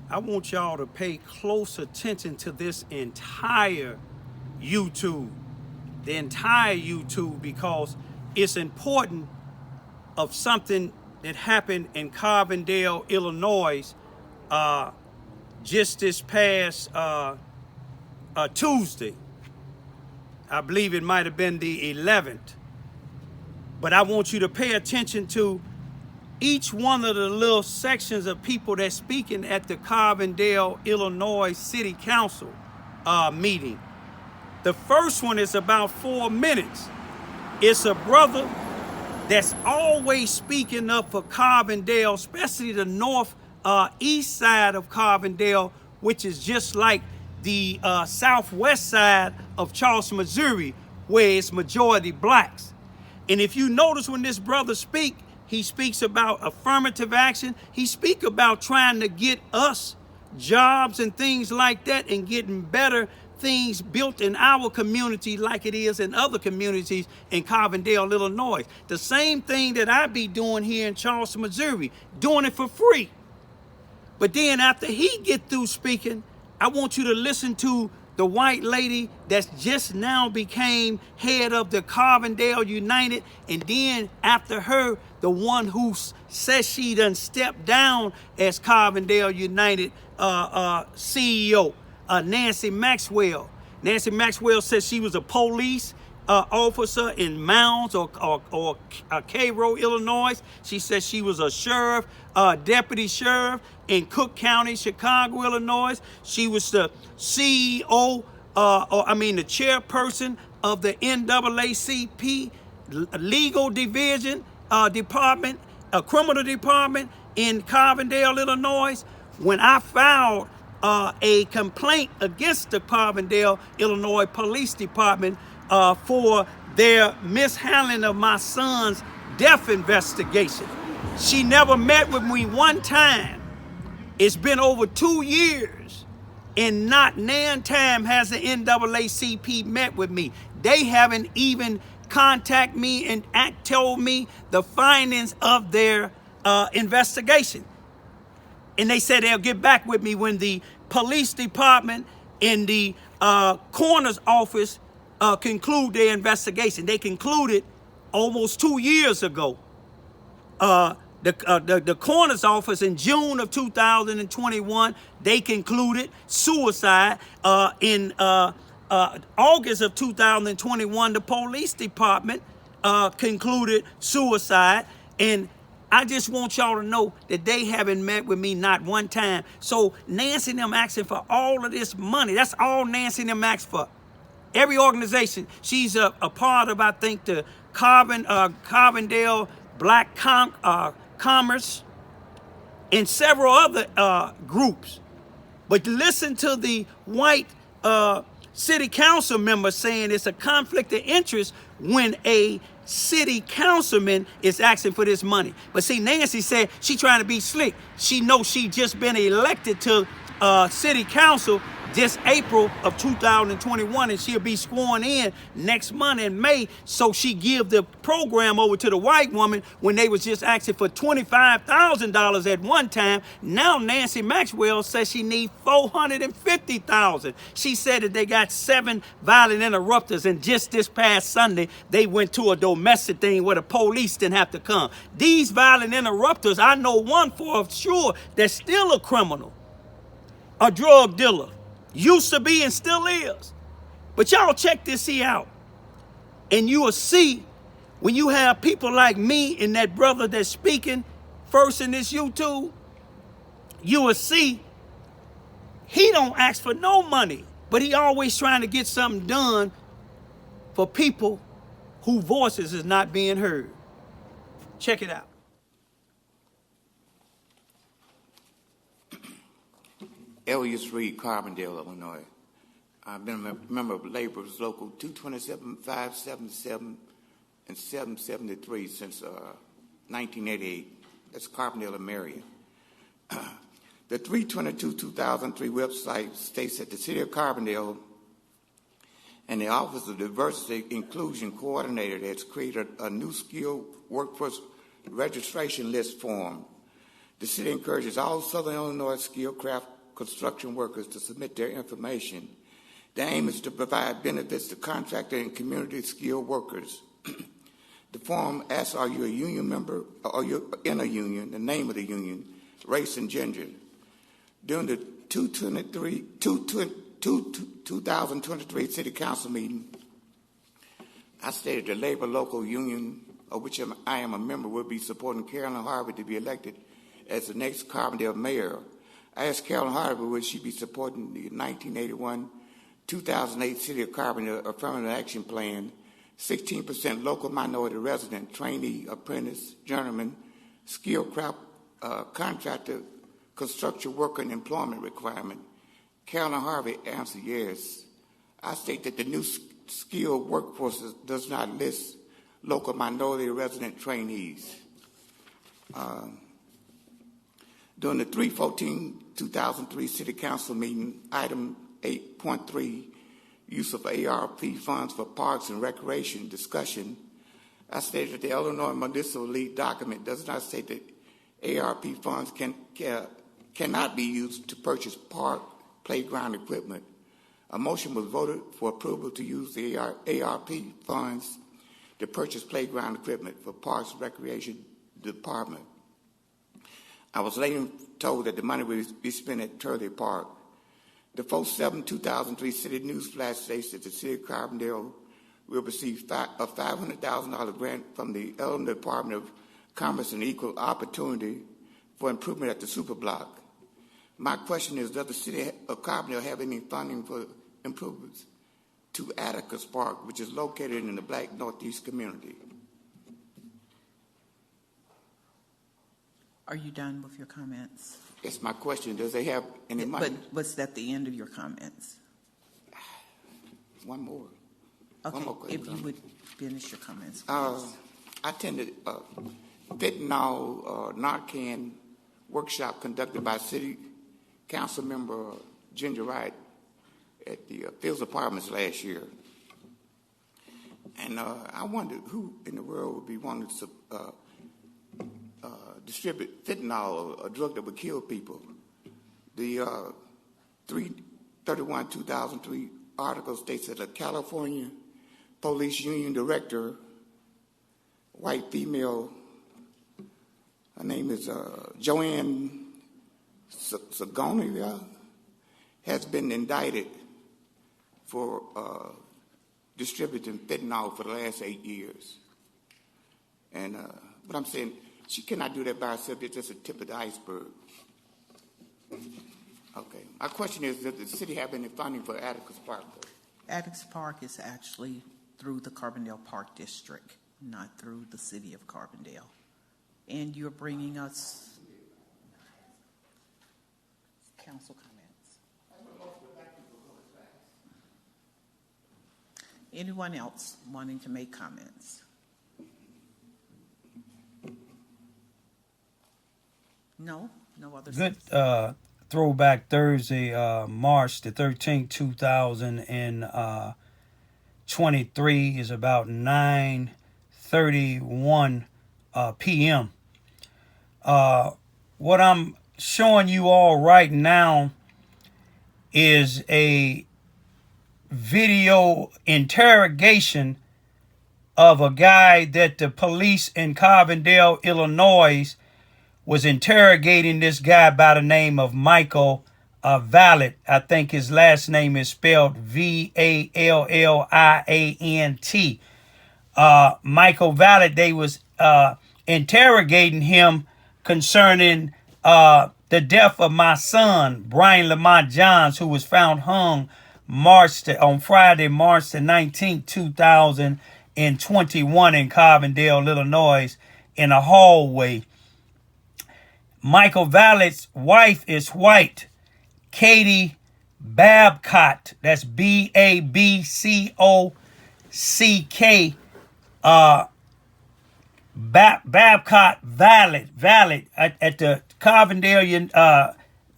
I want y'all to pay close attention to this entire YouTube, because it's important of something that happened in Carbondale, Illinois, just this past Tuesday. I believe it might have been the 11th. But I want you to pay attention to each one of the little sections of people that's speaking at the Carbondale, Illinois City Council meeting. The first one is about 4 minutes. It's a brother that's always speaking up for Carbondale, especially the east side of Carbondale, which is just like the southwest side of Charleston, Missouri, where it's majority blacks. And if you notice when this brother speaks, he speaks about affirmative action. He speaks about trying to get us jobs and things like that and getting better things built in our community like it is in other communities in Carbondale, Illinois. The same thing that I be doing here in Charleston, Missouri, doing it for free. But then after he get through speaking, I want you to listen to the white lady that's just now became head of the Carbondale United, and then after her, the one who says she done stepped down as Carbondale United CEO, Nancy Maxwell. Nancy Maxwell says she was a police officer in Mounds or Cairo, Illinois. She says she was a sheriff, deputy sheriff in Cook County, Chicago, Illinois. She was the CEO, the chairperson of the NAACP legal division department, criminal department in Carbondale, Illinois. When I filed a complaint against the Carbondale, Illinois Police Department for their mishandling of my son's death investigation, she never met with me one time. It's been over 2 years, and not nan time has the NAACP met with me. They haven't even contacted me and told me the findings of their investigation. And they said they'll get back with me when the police department and the coroner's office conclude their investigation. They concluded almost 2 years ago. The coroner's office in June of 2021, they concluded suicide. In August of 2021, the police department concluded suicide. And I just want y'all to know that they haven't met with me not one time. So Nancy and them asking for all of this money. That's all Nancy and them asked for. Every organization, she's a part of, I think, the Carbondale Black Commerce and several other groups. But listen to the white city council member saying it's a conflict of interest when a city councilman is asking for this money. But see, Nancy said she trying to be slick. She knows she just been elected to city council this April of 2021, and she'll be sworn in next month in May. So she give the program over to the white woman when they was just asking for $25,000 at one time. Now Nancy Maxwell says she need $450,000. She said that they got 7 violent interrupters, and just this past Sunday they went to a domestic thing where the police didn't have to come. These violent interrupters, I know one for sure that's still a criminal, a drug dealer. Used to be and still is. But y'all check this here out. And you will see when you have people like me and that brother that's speaking first in this YouTube, you will see he don't ask for no money, but he always trying to get something done for people whose voices is not being heard. Check it out. Elias Reed, Carbondale, Illinois. I've been a member of Labor's Local 227, 577, and 773 since 1988. That's Carbondale and Marion. The 322-2003 website states that the City of Carbondale and the Office of Diversity Inclusion Coordinator has created a new skilled workforce registration list form. The city encourages all Southern Illinois skilled craft construction workers to submit their information. The aim is to provide benefits to contractor and community skilled workers. The form asks, are you a union member, or are you in a union, the name of the union, race, and gender. During the 2023 City Council meeting, I stated the labor local union, of which I am a member, will be supporting Carolyn Harvey to be elected as the next Carbondale mayor. I asked Carolyn Harvey, would she be supporting the 1981-2008 City of Carbondale Affirmative Action Plan, 16% local minority resident, trainee, apprentice, journeyman, skilled craft contractor, construction worker, and employment requirement. Carolyn Harvey answered yes. I state that the new skilled workforce does not list local minority resident trainees. During the 3/14/2003 City Council meeting, item 8.3, use of ARP funds for parks and recreation discussion, I stated that the Illinois Municipal League document does not state that ARP funds cannot be used to purchase park playground equipment. A motion was voted for approval to use the ARP funds to purchase playground equipment for Parks and Recreation Department. I was later told that the money would be spent at Turley Park. The 4/7/2003 City News Flash states that the City of Carbondale will receive a $500,000 grant from the Illinois Department of Commerce and Equal Opportunity for improvement at the Superblock. My question is, does the City of Carbondale have any funding for improvements to Atticus Park, which is located in the Black Northeast community? Are you done with your comments? That's my question. Does they have any money? But was that the end of your comments? One more. Okay, One more question. if you would finish your comments. I attended a fentanyl Narcan workshop conducted by City Council member Ginger Wright at the Fields Apartments last year. And I wondered who in the world would be wanting to distribute fentanyl, a drug that would kill people. The 3/31/2003 article states that a California police union director, white female, her name is Joanne Sagonia, has been indicted for distributing fentanyl for the last 8 years. And but I'm saying she cannot do that by herself. It's just a tip of the iceberg. Okay. My question is, does the city have any funding for Atticus Park? Atticus Park is actually through the Carbondale Park District, not through the city of Carbondale. And you're bringing us council comments. Anyone else wanting to make comments? No other. Good throwback Thursday, March the 13th, 2023 is about 9:31 p.m. What I'm showing you all right now is a video interrogation of a guy that the police in Carbondale, Illinois, was interrogating. This guy by the name of Michael Vallant. I think his last name is spelled Valliant. Michael Vallant, they was interrogating him concerning the death of my son, Brian Lamont Johns, who was found hung on Friday, March the 19th, 2021 in Carbondale, Illinois, in a hallway. Michael Vallant's wife is white, Katie Babcock. That's Babcock. Babcock Vallant at the Carbondale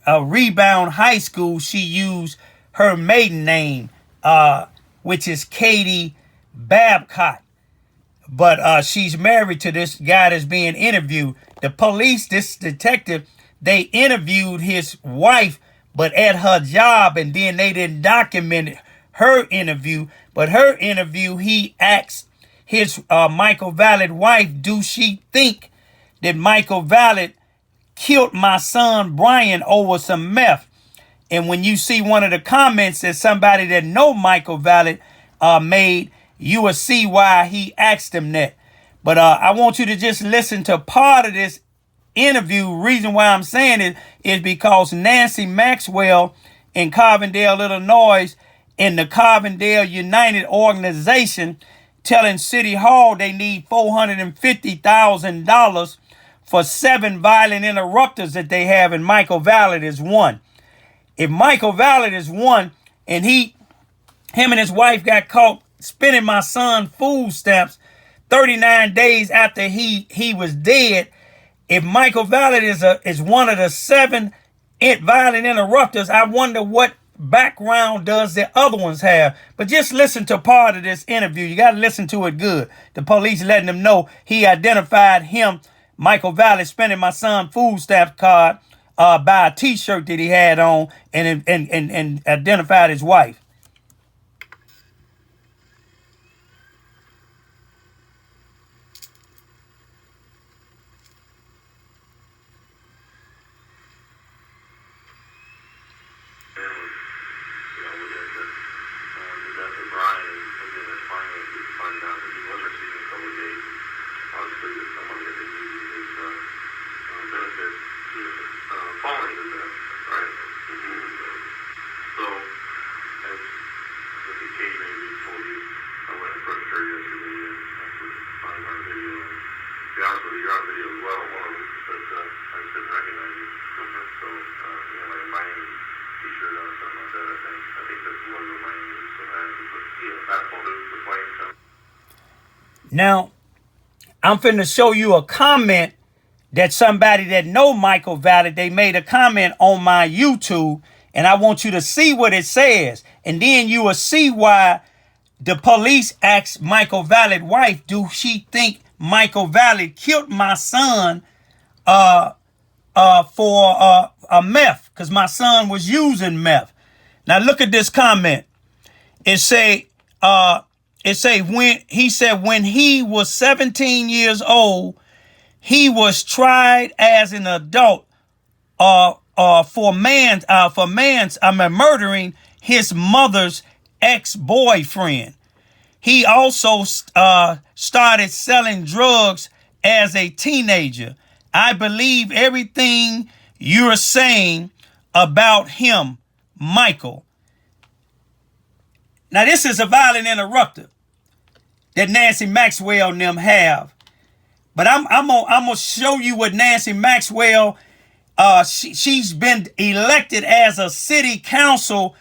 Rebound High School. She used her maiden name, which is Katie Babcock. But she's married to this guy that's being interviewed. The police, this detective, they interviewed his wife, but at her job, and then they didn't document her interview. But her interview, he asked his Michael Valid wife, do she think that Michael Valid killed my son Brian over some meth? And when you see one of the comments that somebody that know Michael Valid made, you will see why he asked him that. But I want you to just listen to part of this interview. Reason why I'm saying it is because Nancy Maxwell in Carbondale, Illinois, in the Carbondale United organization, telling City Hall they need $450,000 for 7 violent interrupters that they have, and Michael Valid is one. If Michael Valid is one, and him and his wife got caught spending my son food stamps 39 days after he was dead, if Michael Valid is one of the 7 violent interrupters, I wonder what background does the other ones have. But just listen to part of this interview. You got to listen to it good. The police letting them know he identified him, Michael Valid, spending my son food stamp card by a T-shirt that he had on, and identified his wife. Now, I'm finna show you a comment that somebody that know Michael Valid, they made a comment on my YouTube, and I want you to see what it says. And then you will see why the police asked Michael Valid's wife, do she think Michael Valid killed my son for a meth? Because my son was using meth. Now look at this comment. It say when he was 17 years old, he was tried as an adult for murdering his mother's ex-boyfriend. He also started selling drugs as a teenager. I believe everything you're saying about him, Michael. Now, this is a violent interrupter that Nancy Maxwell and them have. But I'm gonna show you what Nancy Maxwell, she's been elected as a city council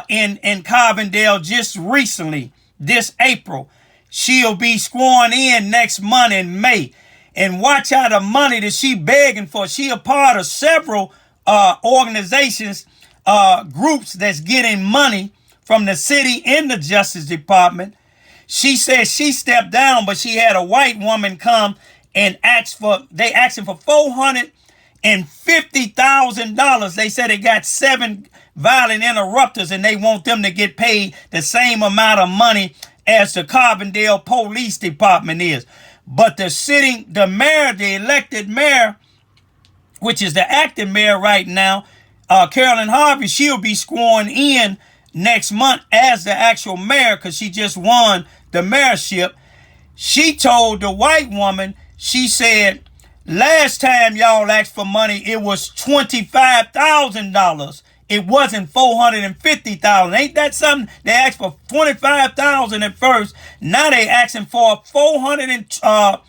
in Carbondale just recently, this April. She'll be sworn in next month in May. And watch out the money that she begging for. She a part of several organizations, groups that's getting money from the city and the Justice Department. She said she stepped down, but she had a white woman come and asked for $450,000. They said they got 7 violent interrupters and they want them to get paid the same amount of money as the Carbondale Police Department is. But the mayor, the elected mayor, which is the acting mayor right now, Carolyn Harvey, she'll be sworn in next month as the actual mayor because she just won the mayorship. She told the white woman, she said, last time y'all asked for money, it was $25,000. It wasn't $450,000. Ain't that something? They asked for $25,000 at first. Now they asking for $425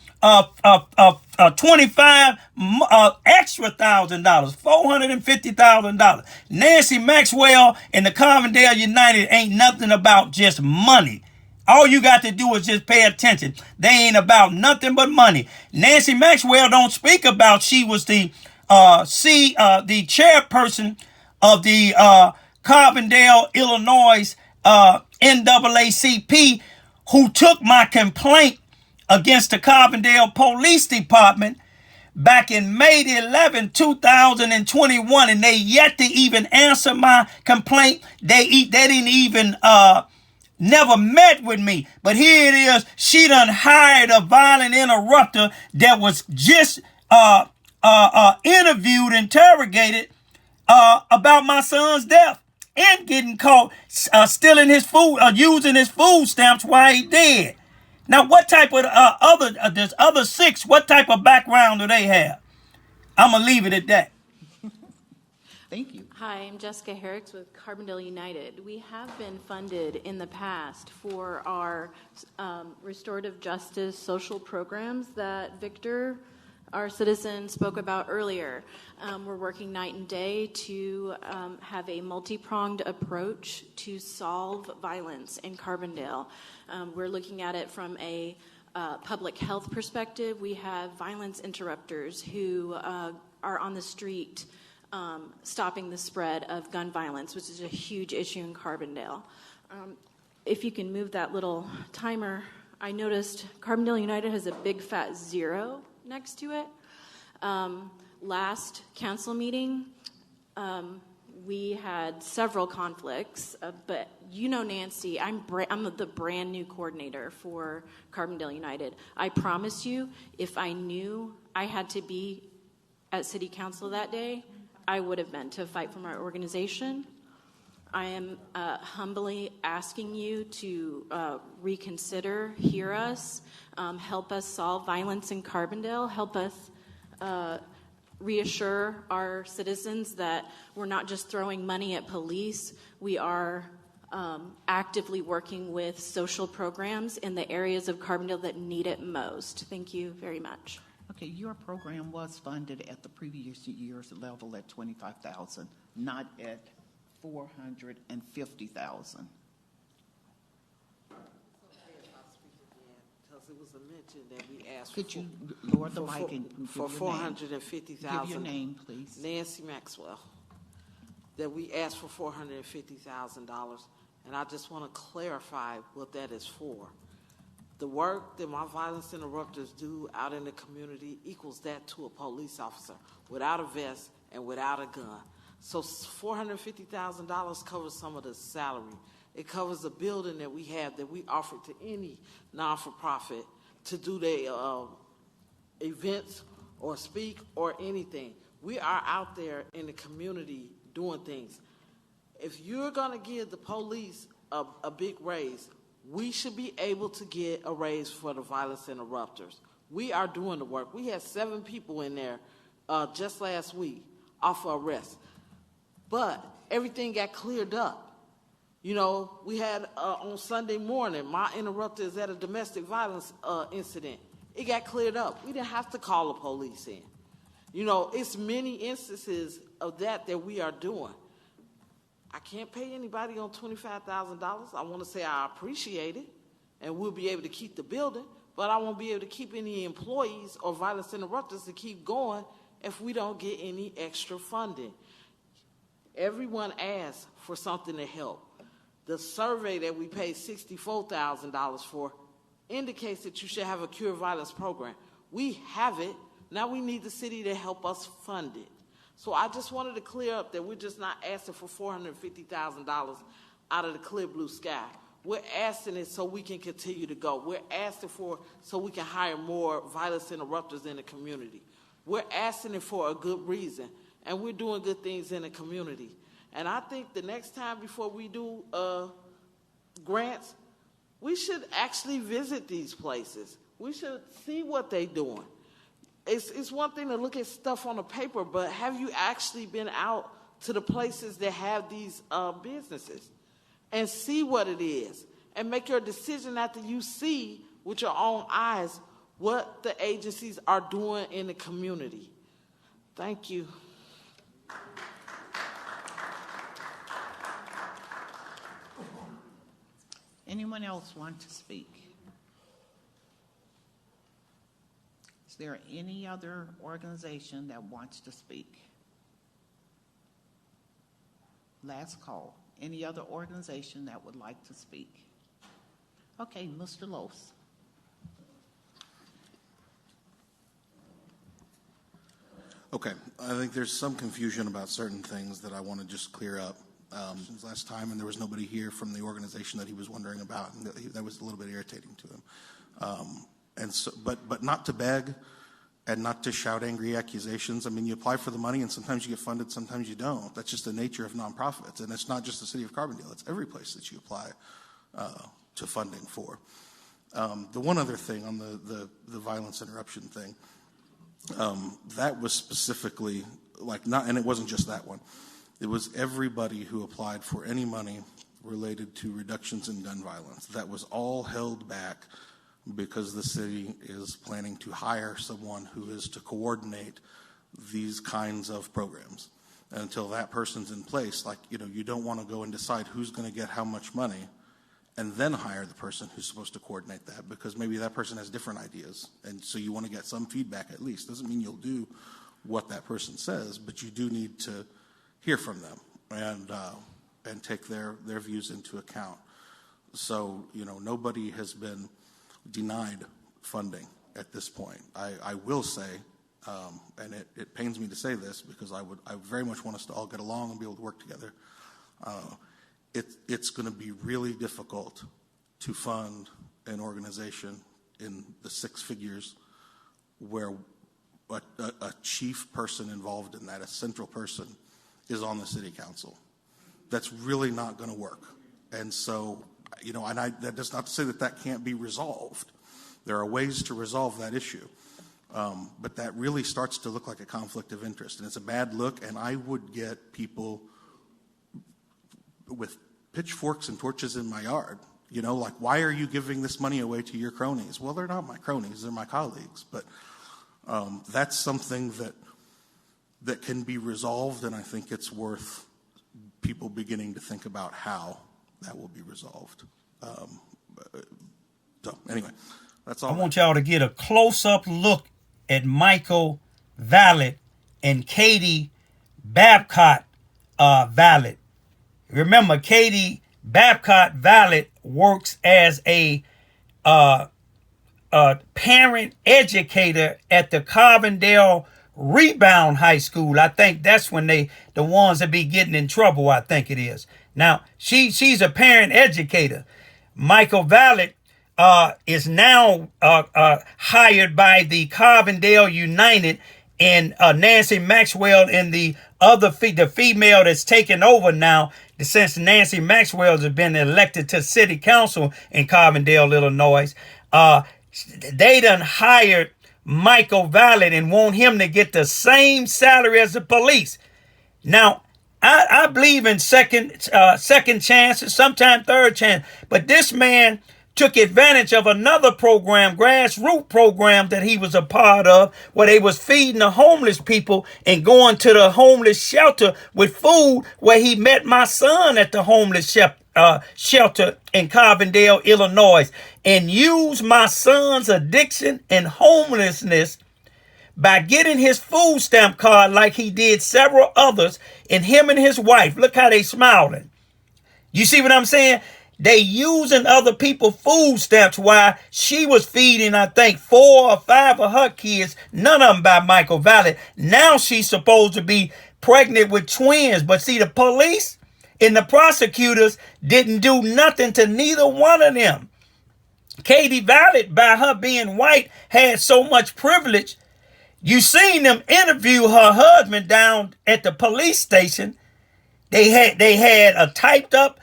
extra $1,000, $450,000. Nancy Maxwell and the Carbondale United ain't nothing about just money. All you got to do is just pay attention. They ain't about nothing but money. Nancy Maxwell don't speak about she was the chairperson of the Carbondale, Illinois NAACP, who took my complaint against the Carbondale Police Department back in May the 11th, 2021, and they yet to even answer my complaint. They didn't even never met with me. But here it is. She done hired a violent interrupter that was just interrogated about my son's death and getting caught stealing his food, using his food stamps while he dead. Now, what type of there's other 6, what type of background do they have? I'm going to leave it at that. Thank you. Hi, I'm Jessica Herricks with Carbondale United. We have been funded in the past for our restorative justice social programs that Victor, our citizen, spoke about earlier. We're working night and day to have a multi-pronged approach to solve violence in Carbondale. We're looking at it from a public health perspective. We have violence interrupters who are on the street stopping the spread of gun violence, which is a huge issue in Carbondale. If you can move that little timer, I noticed Carbondale United has a big fat 0 next to it. Last council meeting, we had several conflicts, but you know Nancy, I'm the brand new coordinator for Carbondale United. I promise you, if I knew I had to be at city council that day, I would have been to fight for our organization. I am humbly asking you to reconsider, hear us, help us solve violence in Carbondale, help us reassure our citizens that we're not just throwing money at police. We are actively working with social programs in the areas of Carbondale that need it most. Thank you very much. Okay, your program was funded at the previous year's level at $25,000, not at $450,000. It was a mention that we asked Could for, you lower the mic and for give your name? $450,000. Give your name, please. Nancy Maxwell. That we asked for $450,000, and I just want to clarify what that is for. The work that my violence interrupters do out in the community equals that to a police officer without a vest and without a gun. So $450,000 covers some of the salary. It covers the building that we have that we offer to any non-for-profit to do their events or speak or anything. We are out there in the community doing things. If you're going to give the police a big raise, we should be able to get a raise for the violence interrupters. We are doing the work. We had 7 people in there just last week off of arrest. But everything got cleared up. You know, we had on Sunday morning, my interrupter is at a domestic violence incident. It got cleared up. We didn't have to call the police in. You know, it's many instances of that we are doing. I can't pay anybody on $25,000. I want to say I appreciate it, and we'll be able to keep the building, but I won't be able to keep any employees or violence interrupters to keep going if we don't get any extra funding. Everyone asks for something to help. The survey that we paid $64,000 for indicates that you should have a cure violence program. We have it. Now we need the city to help us fund it. So I just wanted to clear up that we're just not asking for $450,000 out of the clear blue sky. We're asking it so we can continue to go. We're asking for so we can hire more violence interrupters in the community. We're asking it for a good reason, and we're doing good things in the community. And I think the next time before we do grants, we should actually visit these places. We should see what they're doing. It's one thing to look at stuff on the paper, but have you actually been out to the places that have these businesses and see what it is and make your decision after you see with your own eyes what the agencies are doing in the community? Thank you. Anyone else want to speak? Is there any other organization that wants to speak? Last call. Any other organization that would like to speak? Okay, Mr. Lose. Okay, I think there's some confusion about certain things that I want to just clear up. Since last time, and there was nobody here from the organization that he was wondering about, and that was a little bit irritating to him. And so, but not to beg and not to shout angry accusations. I mean, you apply for the money, and sometimes you get funded, sometimes you don't. That's just the nature of nonprofits, and it's not just the city of Carbondale. It's every place that you apply to funding for. The one other thing on the violence interruption thing, that was specifically and it wasn't just that one. It was everybody who applied for any money related to reductions in gun violence. That was all held back because the city is planning to hire someone who is to coordinate these kinds of programs. And until that person's in place, you don't want to go and decide who's going to get how much money and then hire the person who's supposed to coordinate that, because maybe that person has different ideas. And so you want to get some feedback at least. Doesn't mean you'll do what that person says, but you do need to hear from them and take their views into account. So, nobody has been denied funding at this point. I will say, and it pains me to say this because I very much want us to all get along and be able to work together. It's going to be really difficult to fund an organization in the six figures where a chief person involved in that, a central person, is on the city council. That's really not going to work. And so, that does not say that can't be resolved. There are ways to resolve that issue. But that really starts to look like a conflict of interest. And it's a bad look, and I would get people with pitchforks and torches in my yard. Why are you giving this money away to your cronies? Well, they're not my cronies, they're my colleagues. But that's something that can be resolved, and I think it's worth people beginning to think about how that will be resolved. So anyway, that's all. I want y'all to get a close-up look at Michael Vallet and Katie Babcock Vallet. Remember, Katie Babcock Vallet works as a parent educator at the Carbondale Rebound High School. I think that's when the ones that be getting in trouble, I think it is. Now, she's a parent educator. Michael Vallet is now hired by the Carbondale United, and Nancy Maxwell and the female that's taken over now, since Nancy Maxwell has been elected to city council in Carbondale, Illinois. They done hired Michael Vallet and want him to get the same salary as the police. Now, I believe in second chances, sometimes third chance, but this man took advantage of another program, grassroots program that he was a part of, where they was feeding the homeless people and going to the homeless shelter with food, where he met my son at the homeless shelter in Carbondale, Illinois, and used my son's addiction and homelessness by getting his food stamp card like he did several others, and him and his wife, look how they smiling. You see what I'm saying? They using other people's food stamps while she was feeding, I think, 4 or 5 of her kids, none of them by Michael Vallet. Now she's supposed to be pregnant with twins. But see, the police and the prosecutors didn't do nothing to neither one of them. Katie Vallet, by her being white, had so much privilege. You seen them interview her husband down at the police station. They had a typed up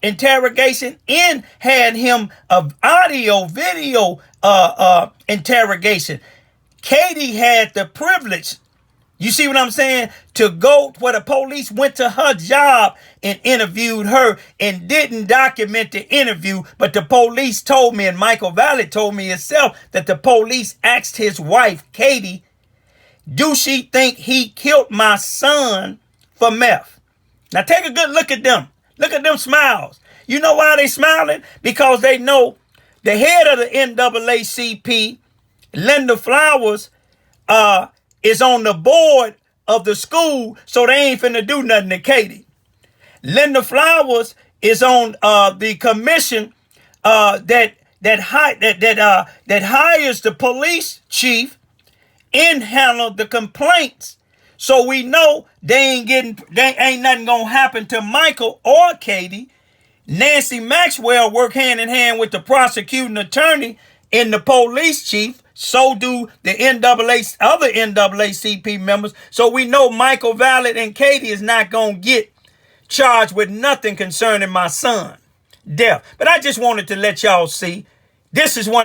interrogation and had him audio video interrogation. Katie had the privilege, you see what I'm saying, to go where the police went to her job and interviewed her and didn't document the interview. But the police told me, and Michael Vallet told me himself, that the police asked his wife, Katie, do she think he killed my son for meth? Now take a good look at them. Look at them smiles. You know why they smiling? Because they know the head of the NAACP, Linda Flowers, is on the board of the school, so they ain't finna do nothing to Katie. Linda Flowers is on the commission that hires the police chief handle the complaints. So we know they ain't nothing gonna happen to Michael or Katie. Nancy Maxwell work hand in hand with the prosecuting attorney and the police chief. So do the other NAACP members. So we know Michael Vallet and Katie is not gonna get charged with nothing concerning my son death. But I just wanted to let y'all see this is one